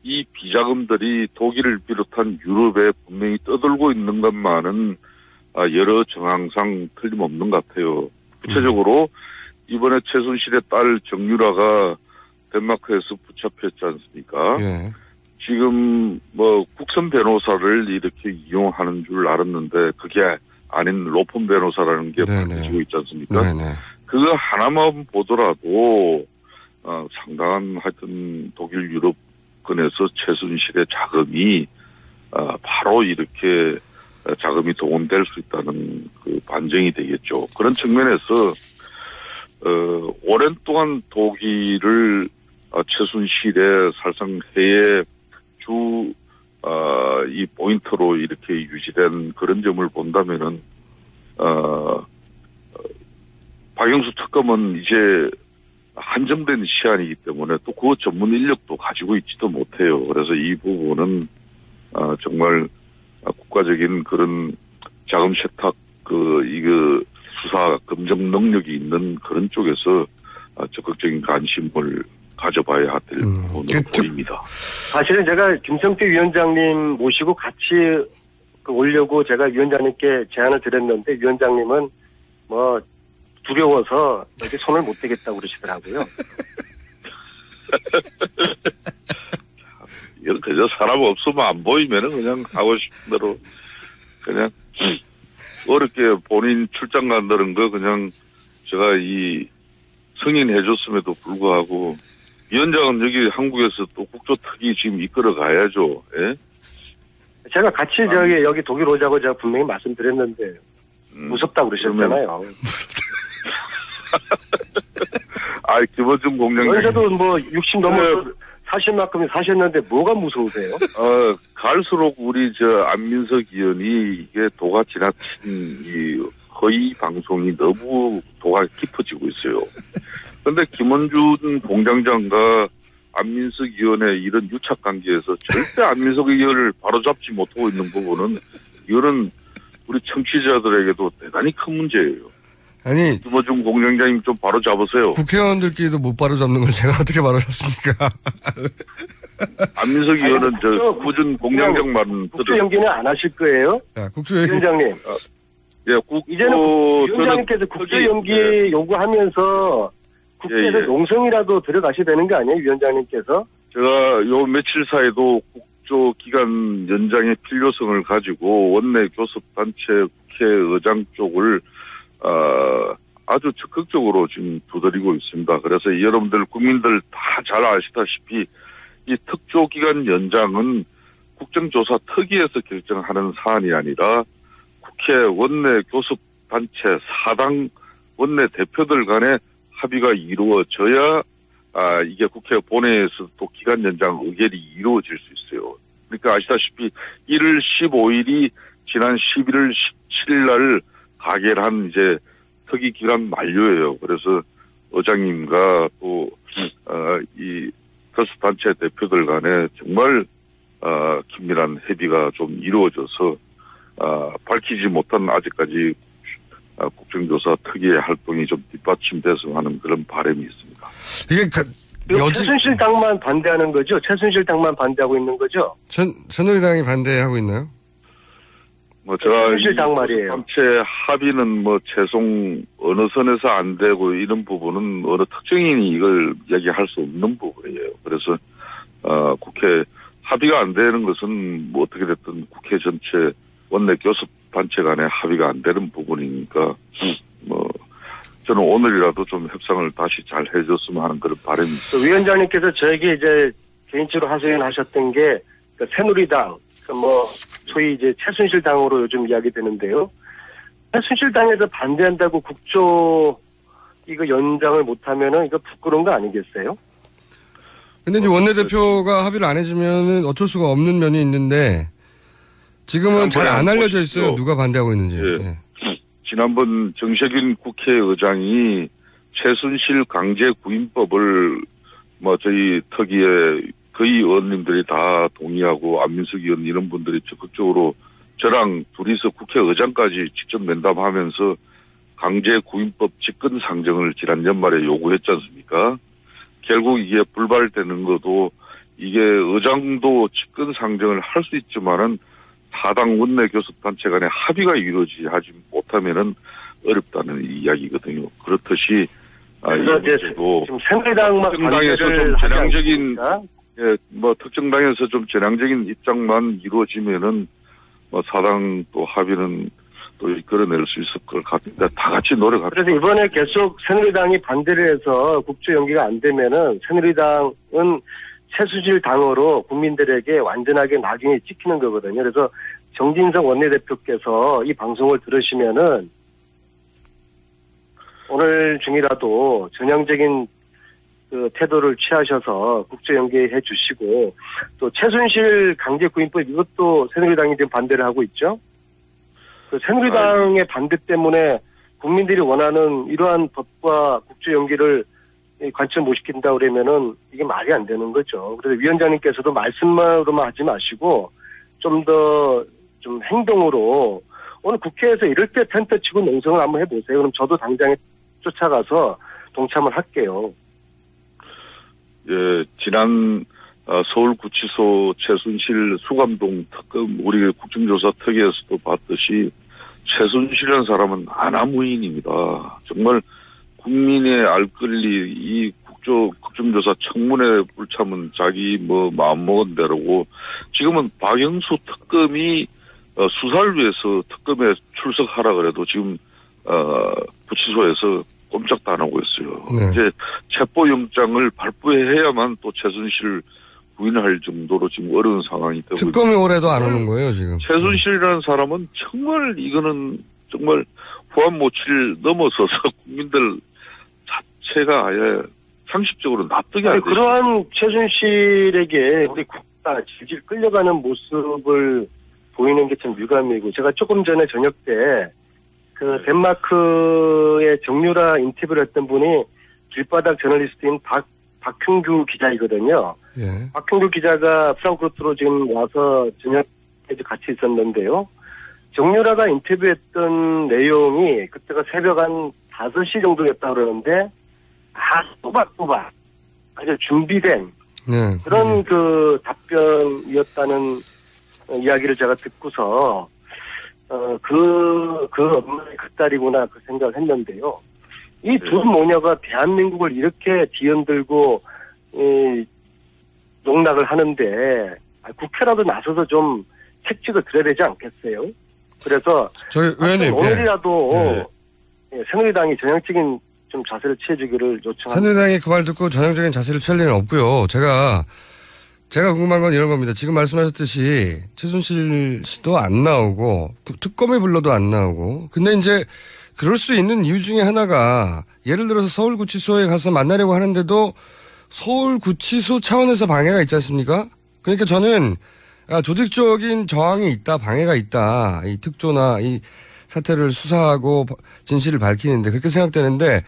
이 비자금들이 독일을 비롯한 유럽에 분명히 떠들고 있는 것만은 여러 정황상 틀림없는 것 같아요. 구체적으로 이번에 최순실의 딸 정유라가 덴마크에서 붙잡혔지 않습니까? 예. 지금 뭐 국선 변호사를 이렇게 이용하는 줄 알았는데 그게 아닌 로펌 변호사라는 게 밝혀지고 있지 않습니까? 네네. 그거 하나만 보더라도 상당한 하여튼 독일 유럽권에서 최순실의 자금이 바로 이렇게 자금이 동원될 수 있다는 그 반증이 되겠죠. 그런 측면에서 오랜 동안 독일을 최순실의 사실상 해외 이 포인트로 이렇게 유지된 그런 점을 본다면은, 박영수 특검은 이제 한정된 시한이기 때문에 또 그 전문 인력도 가지고 있지도 못해요. 그래서 이 부분은, 정말 국가적인 그런 자금 세탁, 수사 검증 능력이 있는 그런 쪽에서 적극적인 관심을 가져봐야 될 부분으로 보입니다. 사실은 제가 김성태 위원장님 모시고 같이 오려고 제가 위원장님께 제안을 드렸는데 위원장님은 뭐 두려워서 여기 손을 못 대겠다고 그러시더라고요. 이건 그저 사람 없으면 안 보이면은 그냥 하고 싶은 대로 그냥 어렵게 본인 출장 간다는 거 그냥 제가 승인해줬음에도 불구하고 위원장은 여기 한국에서 또 국조특위 지금 이끌어 가야죠. 예? 제가 같이 여기 독일 오자고 제가 분명히 말씀드렸는데 무섭다고 그러셨잖아요. 김어준 공장장. 여기서도 뭐 60 넘어서 사실 만큼은 사셨는데 뭐가 무서우세요? 갈수록 우리 안민석 의원이 이게 도가 지나친 이 허위 방송이 너무 도가 깊어지고 있어요. 그런데 김원준 공장장과 안민석 의원의 이런 유착 관계에서 절대 안민석 의원을 바로잡지 못하고 있는 부분은 이거는 우리 청취자들에게도 대단히 큰 문제예요. 아니 김원준 공장장님 좀 바로잡으세요. 국회의원들끼리도 못 바로잡는 걸 제가 어떻게 바로잡습니까? 안민석 의원은 꾸준 공장장 말은 국조 연기는 안 하실 거예요? 위원장님. 이제는 위원장님께서 국조 연기 요구하면서 국회에서 농성이라도 들어가셔야 되는 거 아니에요, 위원장님께서? 제가 요 며칠 사이도 국조 기간 연장의 필요성을 가지고 원내 교섭단체 국회의장 쪽을 아주 적극적으로 지금 두드리고 있습니다. 그래서 여러분들 국민들 다 잘 아시다시피 이 특조기간 연장은 국정조사 특위에서 결정하는 사안이 아니라 국회 원내 교섭단체 사당 원내 대표들 간의 합의가 이루어져야 이게 국회 본회의에서 또 기간 연장 의결이 이루어질 수 있어요. 그러니까 아시다시피 1월 15일이 지난 11월 17일 날 가결한 이제 특위 기간 만료예요. 그래서 의장님과 또 이 교섭단체 대표들 간에 정말 긴밀한 협의가 좀 이루어져서 밝히지 못한 아직까지 국정조사 특위의 활동이 좀 뒷받침돼서 하는 그런 바람이 있습니다. 이게 최순실 당만 반대하는 거죠? 최순실 당만 반대하고 있는 거죠? 새누리당이 반대하고 있나요? 제가 최순실 당 말이에요. 단체 합의는 최송 어느 선에서 안 되고 이런 부분은 어느 특정인이 이걸 얘기할 수 없는 부분이에요. 그래서 국회 합의가 안 되는 것은 어떻게 됐든 국회 전체 원내 교섭 단체 간의 합의가 안 되는 부분이니까 저는 오늘이라도 좀 협상을 다시 잘 해줬으면 하는 그런 바람이 있습니다. 위원장님께서 저에게 이제 개인적으로 하소연하셨던 게 새누리당, 소위 이제 최순실 당으로 요즘 이야기되는데요. 최순실 당에서 반대한다고 국조 이거 연장을 못하면은 이거 부끄러운 거 아니겠어요? 근데 이제 원내대표가 합의를 안 해주면은 어쩔 수가 없는 면이 있는데 지금은 잘 안 알려져 있어요. 누가 반대하고 있는지. 네. 지난번 정세균 국회의장이 최순실 강제 구인법을 저희 특위에 거의 의원님들이 다 동의하고 안민석 의원 이런 분들이 적극적으로 저랑 둘이서 국회의장까지 직접 면담하면서 강제 구인법 직권 상정을 지난 연말에 요구했지 않습니까? 결국 이게 불발되는 것도 이게 의장도 직권 상정을 할 수 있지만은 사당 원내 교섭단체 간의 합의가 이루어지지 못하면은 어렵다는 이야기거든요. 그렇듯이 그래서 이제 지금 새누리당만 특정당에서 좀 전향적인 특정당에서 좀 전향적인 입장만 이루어지면은 사당 또 합의는 또 이끌어낼 수 있을 것 같습니다. 다 같이 노력합니다. 그래서 이번에 계속 새누리당이 반대를 해서 국조 연기가 안 되면은 새누리당은 최순실 당으로 국민들에게 완전하게 낙인이 찍히는 거거든요. 그래서 정진석 원내대표께서 이 방송을 들으시면은 오늘 중이라도 전향적인 그 태도를 취하셔서 국조 연기해 주시고 또 최순실 강제 구인법 이것도 새누리당이 지금 반대를 하고 있죠. 그 새누리당의 반대 때문에 국민들이 원하는 이러한 법과 국조 연기를 관철 못 시킨다 그러면은 이게 말이 안 되는 거죠. 그래서 위원장님께서도 말씀만으로만 하지 마시고 좀 더 좀 행동으로 오늘 국회에서 이럴 때 텐트 치고 농성을 한번 해보세요. 그럼 저도 당장에 쫓아가서 동참을 할게요. 예, 지난 서울구치소 최순실 수감동 특검 우리 국정조사 특위에서도 봤듯이 최순실이라는 사람은 아나무인입니다. 정말 국민의 알 권리 이 국정조사 청문회 불참은 자기 마음먹은 대로고 지금은 박영수 특검이 수사를 위해서 특검에 출석하라 그래도 지금 구치소에서 꼼짝도 안 하고 있어요. 네. 이제 체포영장을 발부해야만 또 최순실 구인할 정도로 지금 어려운 상황이 되고 특검이 올해도 안 오는 거예요 지금. 최순실이라는 사람은 정말 이거는 정말 후한 모치를 넘어서서 국민들 자체가 아예 상식적으로 납득이 안 돼요. 그러한 최순실에게 우리 국가 질질 끌려가는 모습을 보이는 게 참 유감이고 제가 조금 전에 저녁 때 그 덴마크의 정유라 인터뷰를 했던 분이 길바닥 저널리스트인 박형규 기자이거든요. 예. 박형규 기자가 프랑크푸르트로 지금 와서 저녁에 같이 있었는데요. 정유라가 인터뷰했던 내용이 그때가 새벽 한 5시 정도였다 그러는데 또박또박 아주 준비된 그런 그 답변이었다는 이야기를 제가 듣고서 그 엄마의 그 딸이구나 그 생각을 했는데요. 이 두 모녀가 대한민국을 이렇게 뒤흔들고 농락을 하는데 국회라도 나서서 좀 책찍을 들어야 되지 않겠어요? 그래서 저희 의원님 오늘이라도 새누리당이 전향적인 좀 자세를 취해주기를 요청합니다. 새누리당이 그 말 듣고 전향적인 자세를 취할 일은 없고요. 제가 궁금한 건 이런 겁니다. 지금 말씀하셨듯이 최순실 씨도 안 나오고 특검에 불러도 안 나오고 근데 이제 그럴 수 있는 이유 중에 하나가 예를 들어서 서울구치소에 가서 만나려고 하는데도 서울구치소 차원에서 방해가 있지 않습니까? 그러니까 저는 조직적인 저항이 있다, 방해가 있다. 이 특조나 이 사태를 수사하고 진실을 밝히는데 그렇게 생각되는데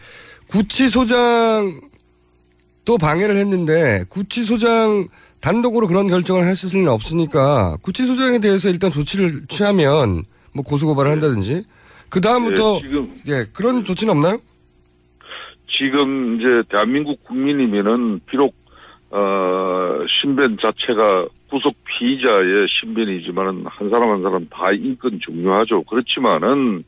구치소장도 방해를 했는데 구치소장 단독으로 그런 결정을 했을 리는 없으니까 구치소장에 대해서 일단 조치를 취하면 뭐 고소고발을 한다든지 그 다음부터 그런 조치는 없나요? 지금 이제 대한민국 국민이면은 비록 신변 자체가 구속 피의자의 신변이지만은 한 사람 한 사람 다 인권 중요하죠. 그렇지만은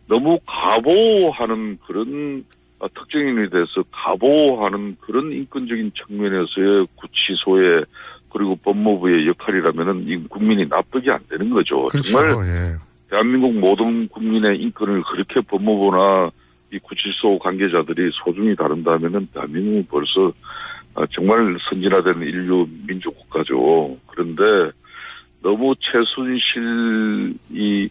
너무 가보하는 그런 특정인에 대해서 가보하는 그런 인권적인 측면에서의 구치소의 그리고 법무부의 역할이라면은 이 국민이 납득이 안 되는 거죠. 그렇죠. 정말 대한민국 모든 국민의 인권을 그렇게 법무부나 이 구치소 관계자들이 소중히 다룬다면은 대한민국은 벌써 정말 선진화된 인류 민주국가죠. 그런데 너무 최순실 이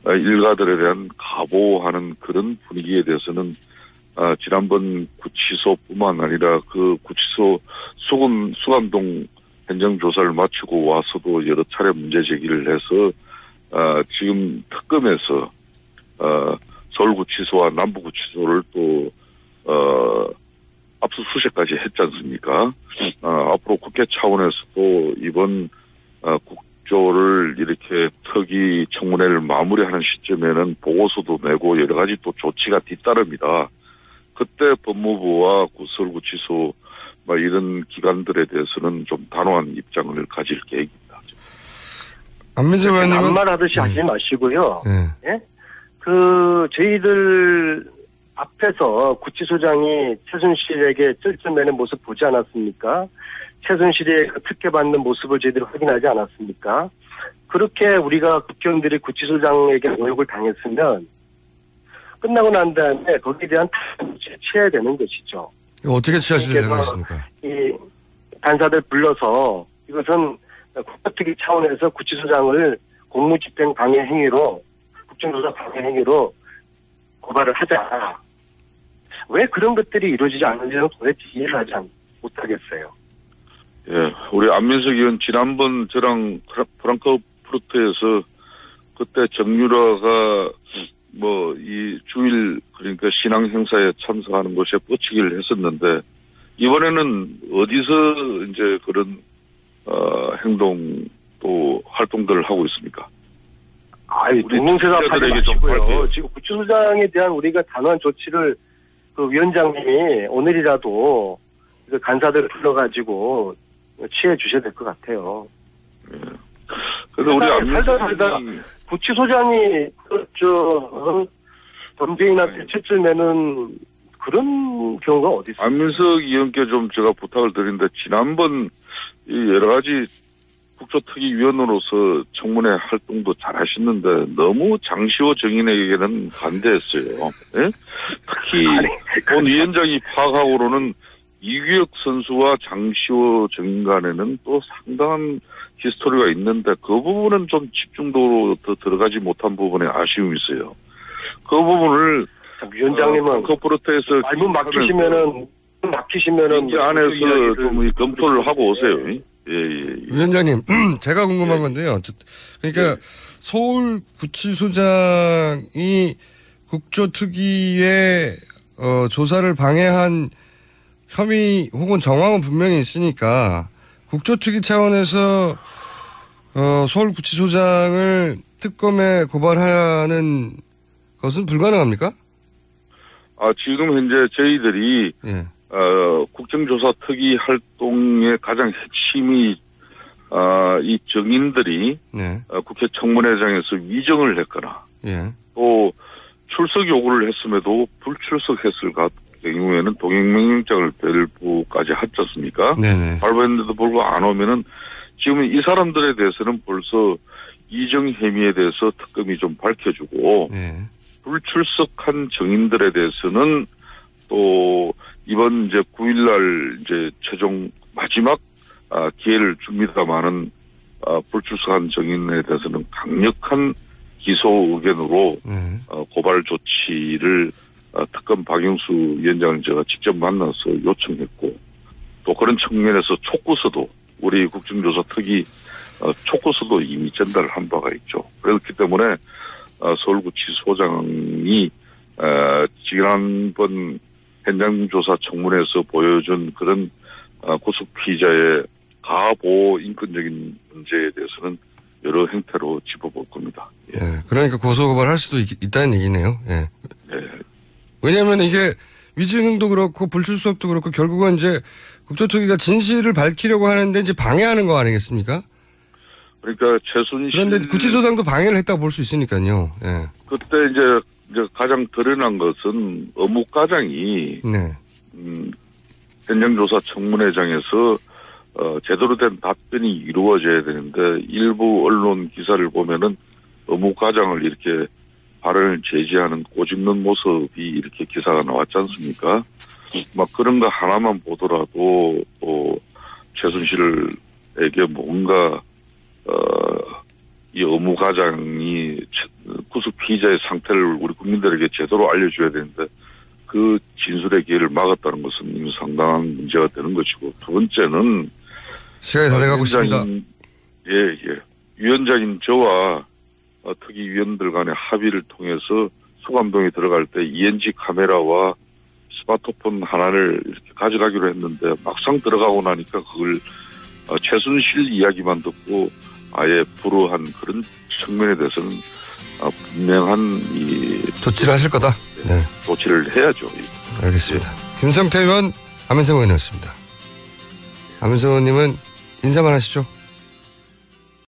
일가들에 대한 가보하는 그런 분위기에 대해서는 지난번 구치소뿐만 아니라 그 구치소 수감동 행정조사를 마치고 와서도 여러 차례 문제 제기를 해서 지금 특검에서 서울구치소와 남부구치소를 또 압수수색까지 했지 않습니까? 앞으로 국회 차원에서도 이번 국조를 이렇게 특위 청문회를 마무리하는 시점에는 보고서도 내고 여러 가지 또 조치가 뒤따릅니다. 그때 법무부와 서울구치소 이런 기관들에 대해서는 좀 단호한 입장을 가질 계획입니다. 안민석 의원님은 남말하듯이 하지 마시고요. 예? 저희들 앞에서 구치소장이 최순실에게 쩔쩔매는 모습 보지 않았습니까? 최순실의 특혜받는 모습을 저희들이 확인하지 않았습니까? 그렇게 우리가 국회의원들이 구치소장에게 모욕을 당했으면 끝나고 난 다음에 거기에 대한 탈을 취해야 되는 것이죠. 어떻게 취하실 생각이십니까? 이 간사들 불러서 이것은 국가특위 차원에서 구치소장을 공무집행 방해 행위로 국정조사 방해 행위로 고발을 하자. 왜 그런 것들이 이루어지지 않는지는 도대체 이해를 하지 못하겠어요. 예, 우리 안민석 의원 지난번 저랑 프랑크푸르트에서 그때 정유라가 이 주일 그러니까 신앙 행사에 참석하는 것에 뻗치기를 했었는데 이번에는 어디서 이제 그런 행동 또 활동들을 하고 있습니까? 우리 동공세사 하지 마시고요. 지금 구치소장에 대한 우리가 단호한 조치를 위원장님이 오늘이라도 간사들을 불러가지고 취해 주셔야 될 것 같아요. 예. 그래서 우리 살다 구치소장이 범죄인한테 채찍내는 그런 경우가 어디 있어요? 안민석 의원께 좀 제가 부탁을 드리는데 지난번 여러 가지 국조특위위원으로서 청문회 활동도 잘 하셨는데 너무 장시호 정인에게는 반대했어요. 예? 특히 본 위원장이 파악하고로는 이규혁 선수와 장시호 정인 간에는 또 상당한 히스토리가 있는데 그 부분은 좀 집중도로 더 들어가지 못한 부분에 아쉬움이 있어요. 그 부분을 위원장님은 코프로트에서 말문 막히시면은 이 안에서 좀 검토를 하고 오세요. 예. 위원장님, 제가 궁금한 건데요. 그러니까 서울 구치소장이 국조특위의 조사를 방해한 혐의 혹은 정황은 분명히 있으니까 국조특위 차원에서 서울 구치소장을 특검에 고발하는 것은 불가능합니까? 지금 현재 저희들이 국정조사 특위 활동의 가장 핵심이 이 정인들이 국회 청문회장에서 위정을 했거나 또 출석 요구를 했음에도 불출석했을 경우에는 동행명령장을 발부까지 하지 않습니까? 발부했는데도 불구하고 안 오면은 지금 이 사람들에 대해서는 벌써 이정 혐의에 대해서 특검이 좀 밝혀주고 불출석한 정인들에 대해서는 또 이번 이제 9일날 이제 최종 마지막 기회를 줍니다마는 불출석한 정인에 대해서는 강력한 기소 의견으로 고발 조치를 특검 박영수 위원장을 제가 직접 만나서 요청했고 또 그런 측면에서 촉구서도 우리 국정조사 특위 촉구서도 이미 전달한 바가 있죠. 그렇기 때문에 서울구치소장이 지난번 현장조사 청문회에서 보여준 그런 구속 피의자의 가보호 인권적인 문제에 대해서는 여러 행태로 짚어볼 겁니다. 예. 그러니까 고소고발할 수도 있다는 얘기네요. 예. 왜냐하면 이게 위증도 그렇고 불출석도 그렇고 결국은 이제 국조특위가 진실을 밝히려고 하는데 이제 방해하는 거 아니겠습니까? 그러니까 최순실 그런데 구치소장도 방해를 했다고 볼 수 있으니까요. 예. 그때 이제 가장 드러난 것은 업무과장이 현장조사 청문회장에서 제대로 된 답변이 이루어져야 되는데 일부 언론 기사를 보면은 업무과장을 이렇게 발언을 제지하는 꼬집는 모습이 이렇게 기사가 나왔지 않습니까? 막 그런 거 하나만 보더라도 최순실에게 뭔가 이 업무과장이 구속 피의자의 상태를 우리 국민들에게 제대로 알려줘야 되는데 그 진술의 기회를 막았다는 것은 이미 상당한 문제가 되는 것이고 두 번째는 시간이 다 돼가고 있습니다. 위원장인 저와 특위위원들 간의 합의를 통해서 수감동에 들어갈 때 ENG 카메라와 스마트폰 하나를 이렇게 가져가기로 했는데 막상 들어가고 나니까 그걸 최순실 이야기만 듣고 아예 불허한 그런 측면에 대해서는 분명한 조치를 하실 거다. 네. 조치를 해야죠. 알겠습니다. 김성태 의원, 안민석 의원이었습니다. 안민석 의원님은 인사만 하시죠.